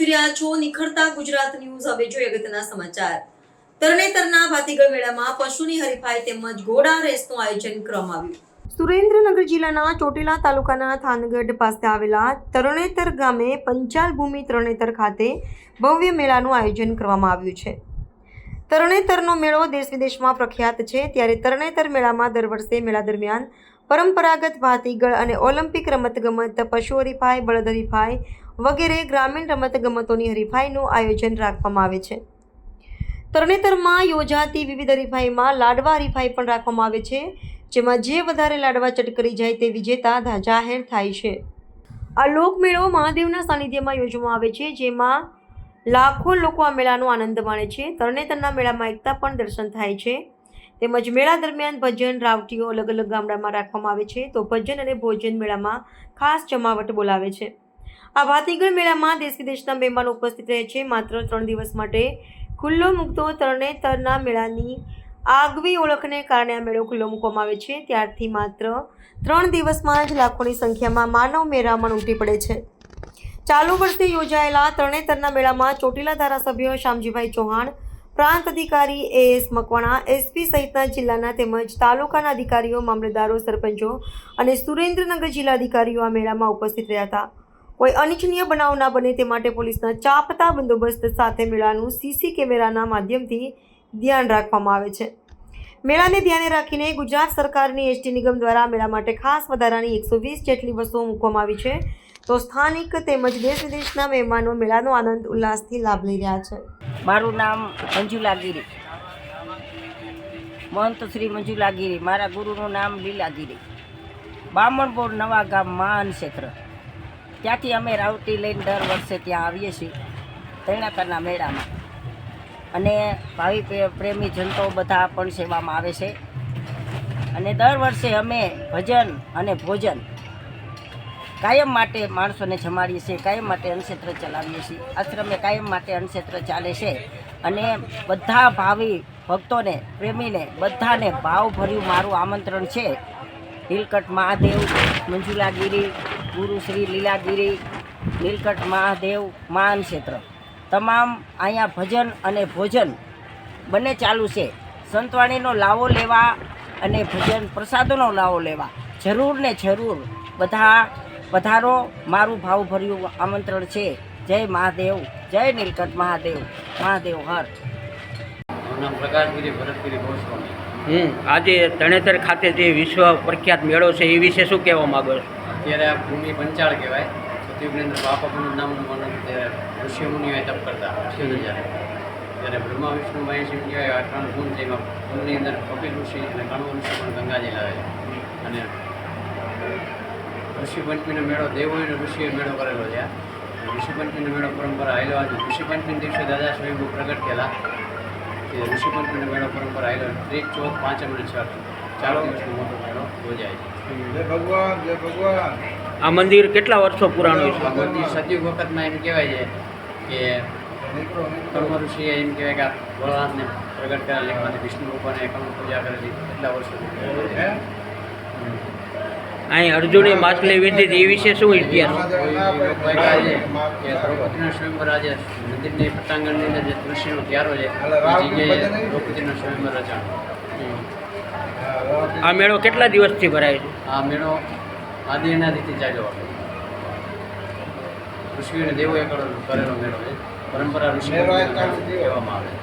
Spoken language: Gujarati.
જોઈ રહ્યા છો નિખરતા ગુજરાત ન્યૂઝ। હવે જોઈએ અગત્યના સમાચાર। તરણેતરના ભાતીગળ મેળામાં પશુની હરીફાઈ તેમજ ઘોડા રેસનું આયોજન કરવામાં આવ્યું। સુરેન્દ્રનગર જિલ્લાના ચોટીલા તાલુકાના થાનગઢ પાસે આવેલા તરણેતર ગામે પંચાલ ભૂમિ તરણેતર ખાતે ભવ્ય મેળાનું આયોજન કરવામાં આવ્યું છે। તરણેતરનો મેળો દેશ વિદેશમાં પ્રખ્યાત છે, ત્યારે તરણેતર મેળામાં દર વર્ષે મેળા દરમિયાન પરંપરાગત ભાતીગળ અને ઓલિમ્પિક રમતગમત, પશુ હરીફાઈ, બળદ હરીફાઈ વગેરે ગ્રામીણ રમતગમતોની હરીફાઈનું આયોજન રાખવામાં આવે છે। તરણેતરમાં યોજાતી વિવિધ હરીફાઈમાં લાડવા હરીફાઈ પણ રાખવામાં આવે છે, જેમાં જે વધારે લાડવા ચટ કરી જાય તે વિજેતા જાહેર થાય છે। આ લોકમેળો મહાદેવના સાનિધ્યમાં યોજવામાં આવે છે, જેમાં લાખો લોકો આ મેળાનો આનંદ માણે છે। તરણેતરના મેળામાં એકતા પણ દર્શન થાય છે, તેમજ મેળા દરમિયાન ભજન રાવટીઓ અલગ અલગ ગામડામાં રાખવામાં આવે છે, તો ભજન અને ભોજન મેળામાં ખાસ જમાવટ બોલાવે છે। આ ભાતીગળ મેળામાં દેશ વિદેશના મહેમાનો ઉપસ્થિત રહે છે। માત્ર 3 દિવસ માટે ખુલ્લો મૂકતો તરણેતરના મેળાની આગવી ઓળખને કારણે આ મેળો ખુલ્લો મૂકવામાં આવે છે। ત્યારથી માત્ર 3 દિવસમાં જ લાખોની સંખ્યામાં માનવ મેળામાં ઉમટી પડે છે। ચાલુ વર્ષે યોજાયેલા તરણેતરના મેળામાં ચોટીલા ધારાસભ્ય શામજીભાઈ ચૌહાણ, પ્રાંત અધિકારી AS મકવાણા, SP સહિતના જિલ્લાના તેમજ તાલુકાના અધિકારીઓ, મામલતદારો, સરપંચો અને સુરેન્દ્રનગર જિલ્લા અધિકારીઓ આ મેળામાં ઉપસ્થિત રહ્યા હતા। કોઈ અનિચ્છનીય બનાવ ના બને તે માટે પોલીસના ચાપતા બંદોબસ્ત સાથે મેળાનું CC કેમેરાના માધ્યમથી ધ્યાન રાખવામાં આવે છે। મેળાને ધ્યાને રાખીને ગુજરાત સરકારની ST નિગમ દ્વારા મેળા માટે ખાસ વધારાની 120 જેટલી બસો મૂકવામાં આવી છે, તો સ્થાનિક તેમજ દેશ વિદેશના મહેમાનો મેળાનો આનંદ ઉલ્લાસથી લાભ લઈ રહ્યા છે। મારું નામ મંજુલાગીરી, મહંત શ્રી મંજુલાગીરી। મારા ગુરુનું નામ લીલાગીરી। બામણપોર નવા ગામ મહાન ક્ષેત્ર, ત્યાંથી અમે રાવટી લઈને દર વર્ષે ત્યાં આવીએ છીએ તરણેતરના મેળામાં, અને ભાવિ પ્રેમી જનતો બધા પણ સેવામાં આવે છે। અને દર વર્ષે અમે ભજન અને ભોજન કાયમ માટે માણસોને જમાડીએ છીએ, કાયમ માટે અન્નક્ષેત્ર ચલાવીએ છીએ। આશ્રમે કાયમ માટે અન્નક્ષેત્ર ચાલે છે, અને બધા ભાવિ ભક્તોને, પ્રેમીને બધાને ભાવભર્યું મારું આમંત્રણ છે। નીલકંઠ મહાદેવ મંજુલાગીરી, ગુરુ શ્રી લીલાગીરી, નીલકંઠ મહાદેવ મહાન ક્ષેત્ર, તમામ અહીંયા ભજન અને ભોજન બંને ચાલુ છે। સંતવાણીનો લાવો લેવા અને ભજન પ્રસાદોનો લાવો લેવા જરૂર ને જરૂર બધા પધારો, મારું ભાવભર્યું આમંત્રણ છે। જય મહાદેવ, જય નીલકંઠ મહાદેવ, મહાદેવ હર। આજે તરણેતર ખાતે જે વિશ્વ પ્રખ્યાત મેળો છે એ વિશે શું કહેવા માંગો છો? અત્યારે આ ભૂમિ પંચાળ કહેવાય। સતીવ્રેન્દ્ર બાપાનું નામનું માનો ઋષિ મુનિઓએ તપ કરતા ત્યારે બ્રહ્મા વિષ્ણુ મહેશ એમ કહેવાય આ 3 ગુણ છે। એમાં ગુણની અંદર કપિલ ઋષિ અને કણવ ઋષિ પણ ગંગાજી લાવે છે, અને ઋષિ પંચમીનો મેળો દેવોનો ઋષિએ મેળો કરેલો છે। ઋષિ પંચમીનો મેળો પરંપરા આવેલો છે। ઋષિ પંચમી દિવસે દાદા સ્વયંભૂ પ્રગટ થયેલા, કે ઋષિ પંચમીનો મેળો પરંપરા આવેલો 3, 4, 5 અને 6 4 દિવસનો મોટો મેળો યોજાય છે। જય ભગવાન, જય ભગવાન। આ મંદિર કેટલા વર્ષો પુરાણું છે? આ મંદિર સતયુગ વખતમાં એમ કહેવાય છે કે કર્મ ઋષિએ એમ કહેવાય કે ભોળાનાથને પ્રગટ કરેલા લેખમાંથી વિષ્ણુ ભગવાને કર્મ પૂજા કરેલી એટલા વર્ષો। અહીં અર્જુને માછલી વીંધી હતી એ વિશે શું ઇતિહાસ? દ્રૌપદીનો સ્વયંવર આજે મંદિરની પટાંગણની અંદર જે તુલસીનો ક્યારો છે એ જગ્યાએ દ્રૌપદીનો સ્વયંવર રચાણો। આ મેળો કેટલા દિવસથી ભરાય છે? આ મેળો આદિ અનાદિથી ચાલ્યો આવે, ઋષિઓ અને દેવોએ કરેલો મેળો છે। પરંપરા ઋષિ કહેવામાં આવે છે।